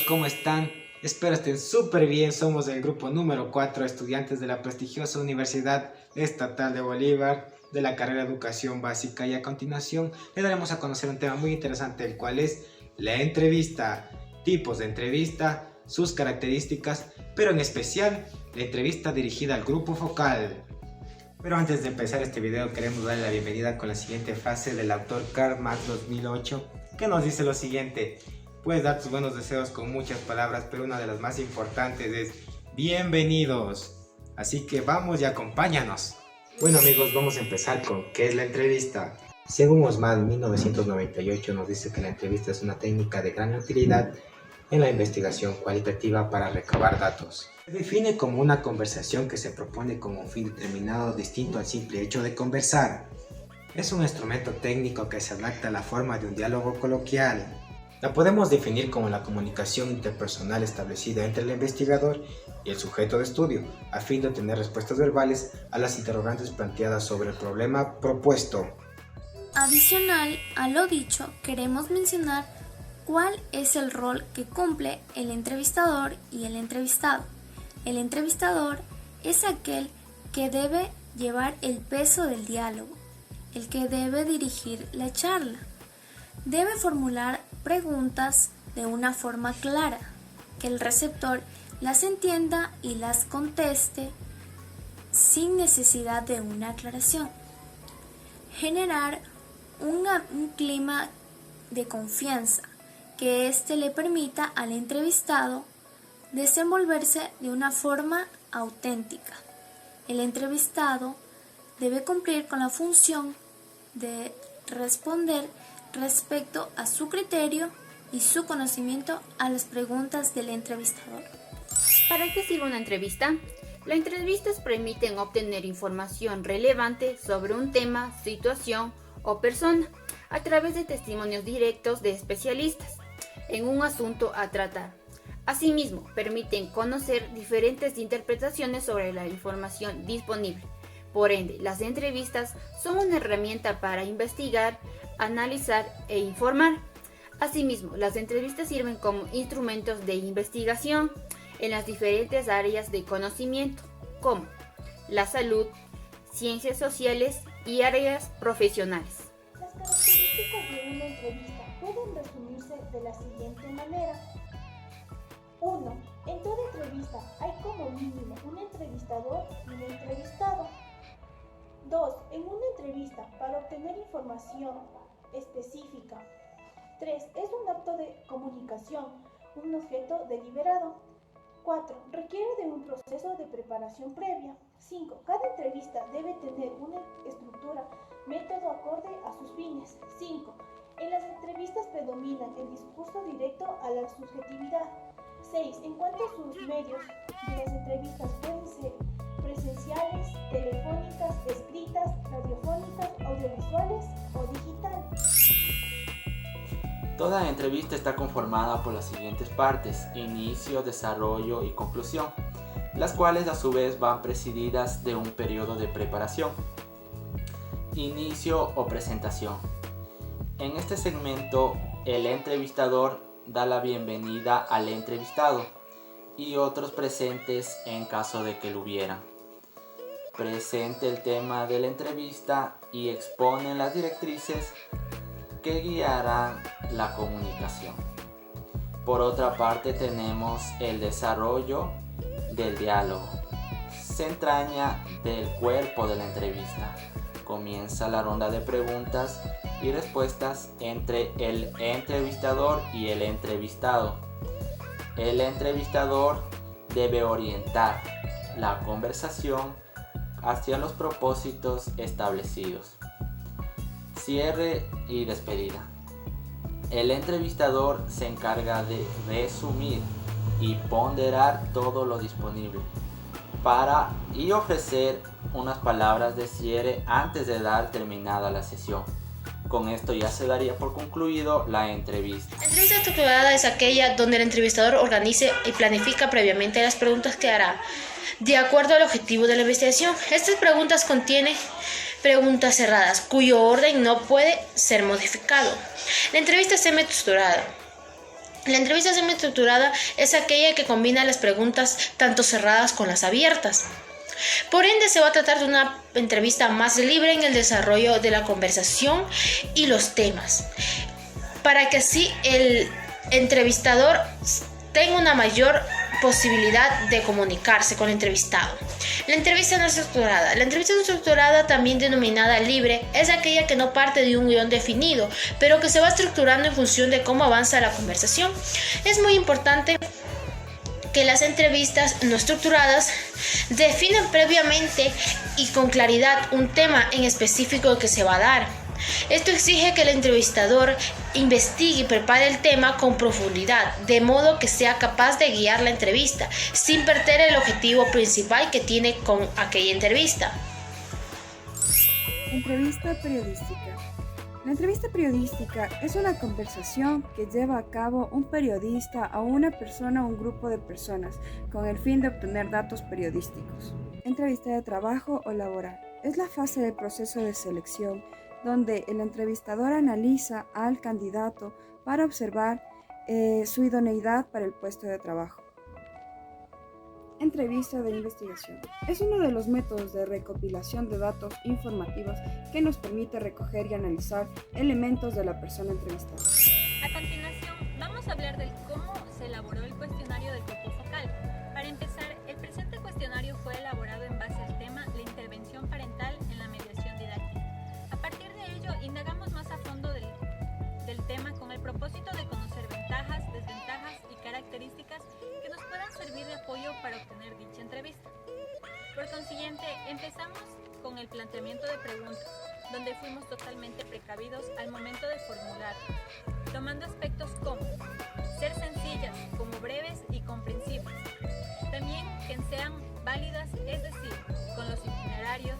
¿cómo están? Espero estén súper bien. Somos el grupo número 4, estudiantes de la prestigiosa Universidad Estatal de Bolívar, de la carrera de Educación Básica, y a continuación le daremos a conocer un tema muy interesante, el cual es la entrevista, tipos de entrevista, sus características, pero en especial la entrevista dirigida al grupo focal. Pero antes de empezar este video queremos darle la bienvenida con la siguiente frase del autor Karl Marx 2008, que nos dice lo siguiente: puedes dar tus buenos deseos con muchas palabras, pero una de las más importantes es bienvenidos. Así que vamos y acompáñanos. Bueno amigos, vamos a empezar con ¿qué es la entrevista? Según Osman, 1998 nos dice que la entrevista es una técnica de gran utilidad en la investigación cualitativa para recabar datos. Se define como una conversación que se propone con un fin determinado distinto al simple hecho de conversar. Es un instrumento técnico que se adapta a la forma de un diálogo coloquial. La podemos definir como la comunicación interpersonal establecida entre el investigador y el sujeto de estudio, a fin de obtener respuestas verbales a las interrogantes planteadas sobre el problema propuesto. Adicional a lo dicho, queremos mencionar cuál es el rol que cumple el entrevistador y el entrevistado. El entrevistador es aquel que debe llevar el peso del diálogo, el que debe dirigir la charla. Debe formular preguntas de una forma clara, que el receptor las entienda y las conteste sin necesidad de una aclaración. Generar un clima de confianza, que éste le permita al entrevistado desenvolverse de una forma auténtica. El entrevistado debe cumplir con la función de responder respecto a su criterio y su conocimiento a las preguntas del entrevistador. ¿Para qué sirve una entrevista? Las entrevistas permiten obtener información relevante sobre un tema, situación o persona a través de testimonios directos de especialistas en un asunto a tratar. Asimismo, permiten conocer diferentes interpretaciones sobre la información disponible. Por ende, las entrevistas son una herramienta para investigar, analizar e informar. Asimismo, las entrevistas sirven como instrumentos de investigación en las diferentes áreas de conocimiento, como la salud, ciencias sociales y áreas profesionales. Las características de una entrevista pueden resumirse de la siguiente manera. 1. En toda entrevista hay como mínimo un entrevistador y un entrevistado. 2. En una entrevista, para obtener información específica. 3. Es un acto de comunicación, un objeto deliberado. 4. Requiere de un proceso de preparación previa. 5. Cada entrevista debe tener una estructura, método acorde a sus fines. 5. En las entrevistas predominan el discurso directo a la subjetividad. 6. En cuanto a sus medios de las entrevistas pueden ser presenciales, telefónicas, escritas, radiofónicas, audiovisuales o digitales. Toda entrevista está conformada por las siguientes partes: inicio, desarrollo y conclusión, las cuales a su vez van presididas de un periodo de preparación. Inicio o presentación. En este segmento, el entrevistador da la bienvenida al entrevistado y otros presentes en caso de que lo hubiera. Presenta el tema de la entrevista y expone las directrices que guiarán la comunicación. Por otra parte, tenemos el desarrollo del diálogo. Se entraña del cuerpo de la entrevista. Comienza la ronda de preguntas y respuestas entre el entrevistador y el entrevistado. El entrevistador debe orientar la conversación hacia los propósitos establecidos. Cierre y despedida. El entrevistador se encarga de resumir y ponderar todo lo disponible y ofrecer unas palabras de cierre antes de dar terminada la sesión. Con esto ya se daría por concluido la entrevista. La entrevista estructurada es aquella donde el entrevistador organice y planifica previamente las preguntas que hará, de acuerdo al objetivo de la investigación. Estas preguntas contienen preguntas cerradas, cuyo orden no puede ser modificado. La entrevista semi-estructurada La entrevista semi-estructurada es aquella que combina las preguntas tanto cerradas con las abiertas. Por ende, se va a tratar de una entrevista más libre en el desarrollo de la conversación y los temas, para que así el entrevistador tenga una mayor posibilidad de comunicarse con el entrevistado. La entrevista no estructurada. La entrevista no estructurada, también denominada libre, es aquella que no parte de un guión definido, pero que se va estructurando en función de cómo avanza la conversación. Es muy importante que las entrevistas no estructuradas definan previamente y con claridad un tema en específico que se va a dar. Esto exige que el entrevistador investigue y prepare el tema con profundidad, de modo que sea capaz de guiar la entrevista, sin perder el objetivo principal que tiene con aquella entrevista. Entrevista periodística. La entrevista periodística es una conversación que lleva a cabo un periodista a una persona o un grupo de personas con el fin de obtener datos periodísticos. Entrevista de trabajo o laboral. Es la fase del proceso de selección donde el entrevistador analiza al candidato para observar su idoneidad para el puesto de trabajo. Entrevista de investigación. Es uno de los métodos de recopilación de datos informativos que nos permite recoger y analizar elementos de la persona entrevistada. A continuación, vamos a hablar de cómo se elaboró el cuestionario del grupo focal. Para empezar, el presente cuestionario fue elaborado en base al tema la intervención parental en la mediación didáctica. A partir de ello, indagamos más a fondo del tema con el propósito de conocer ventajas, desventajas y características que nos puedan servir de apoyo para obtener dicha entrevista. Por consiguiente, empezamos con el planteamiento de preguntas, donde fuimos totalmente precavidos al momento de formular, tomando aspectos como ser sencillas, como breves y comprensibles. También que sean válidas, es decir, con los itinerarios,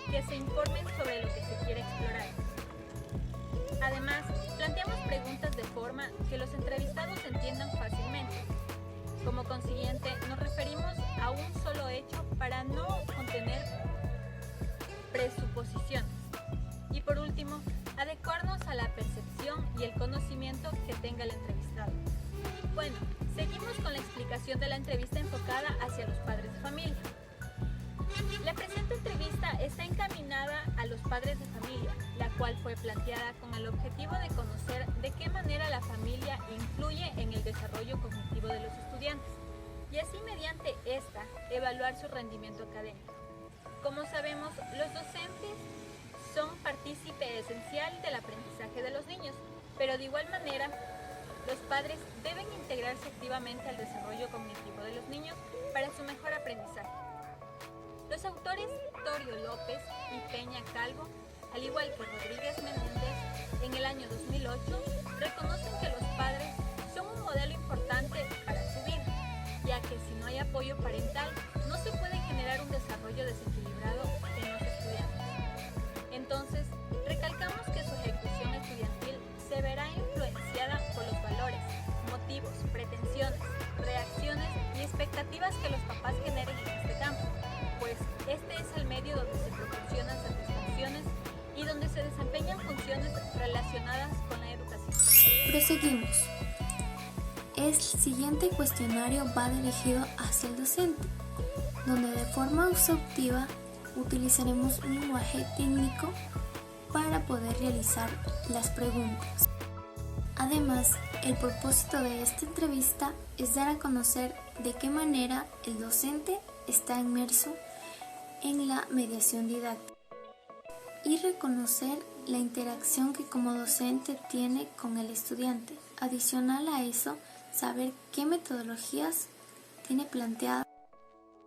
que se informen sobre lo que se quiere explorar. Además, planteamos preguntas de forma que los entrevistados entiendan fácilmente. Como consiguiente, nos referimos a un solo hecho para no contener presuposiciones. Y por último, adecuarnos a la percepción y el conocimiento que tenga el entrevistado. Bueno, seguimos con la explicación de la entrevista enfocada hacia los padres de familia. La presente entrevista está encaminada a los padres de familia, la cual fue planteada con el objetivo de conocer de qué manera la familia influye en el desarrollo cognitivo de los estudiantes y así mediante esta evaluar su rendimiento académico. Como sabemos, los docentes son partícipe esencial del aprendizaje de los niños, pero de igual manera, los padres deben integrarse activamente al desarrollo cognitivo de los niños para su mejor aprendizaje. Los autores Torio López y Peña Calvo, al igual que Rodríguez Menéndez, en el año 2008, reconocen que los padres son un modelo importante para su vida, ya que si no hay apoyo parental, no se puede generar un desarrollo desequilibrado en los estudiantes. Entonces, recalcamos que su ejecución estudiantil se verá influenciada por los valores, motivos, pretensiones, reacciones y expectativas que los papás generen en este campo, pues este es el medio donde se proporcionan satisfacciones y donde se desempeñan funciones relacionadas con la educación. Proseguimos. El siguiente cuestionario va dirigido hacia el docente, donde de forma exhaustiva utilizaremos un lenguaje técnico para poder realizar las preguntas. Además, el propósito de esta entrevista es dar a conocer de qué manera el docente está inmerso en la mediación didáctica y reconocer la interacción que como docente tiene con el estudiante. Adicional a eso, saber qué metodologías tiene planteadas,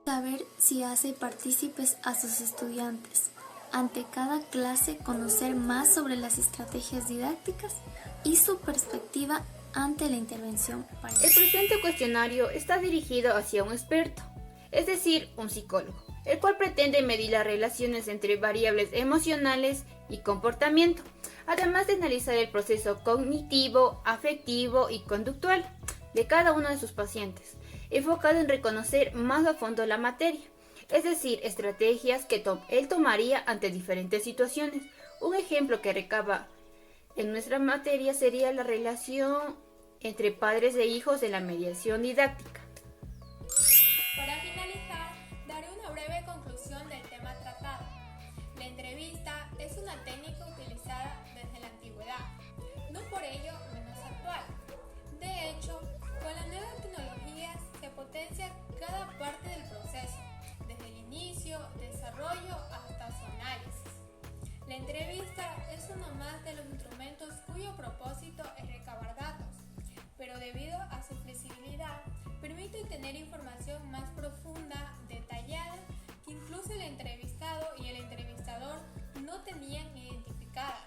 saber si hace partícipes a sus estudiantes. Ante cada clase, conocer más sobre las estrategias didácticas y su perspectiva ante la intervención parental. El presente cuestionario está dirigido hacia un experto, es decir, un psicólogo, el cual pretende medir las relaciones entre variables emocionales y comportamiento, además de analizar el proceso cognitivo, afectivo y conductual de cada uno de sus pacientes, enfocado en reconocer más a fondo la materia, es decir, estrategias que él tomaría ante diferentes situaciones. Un ejemplo que recaba en nuestra materia sería la relación entre padres e hijos en la mediación didáctica. Para finalizar, daré una breve conclusión del tema tratado. La entrevista es una técnica utilizada desde la antigüedad, no por ello menos actual. De hecho, con las nuevas tecnologías se potencia cada parte del proceso, desde el inicio, desarrollo hasta su análisis. La entrevista es uno más de los instrumentos cuyo propósito es recabar datos, pero debido a su flexibilidad, permite tener información más profunda, detallada, que incluso el entrevistado y el entrevistador no tenían identificada,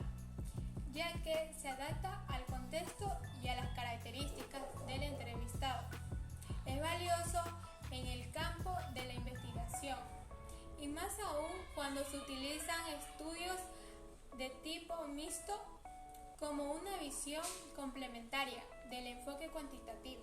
ya que se adapta al contexto y a las características del entrevistado. Es valioso en el campo de la investigación, y más aún cuando se utilizan estudios de tipo mixto como una visión complementaria del enfoque cuantitativo.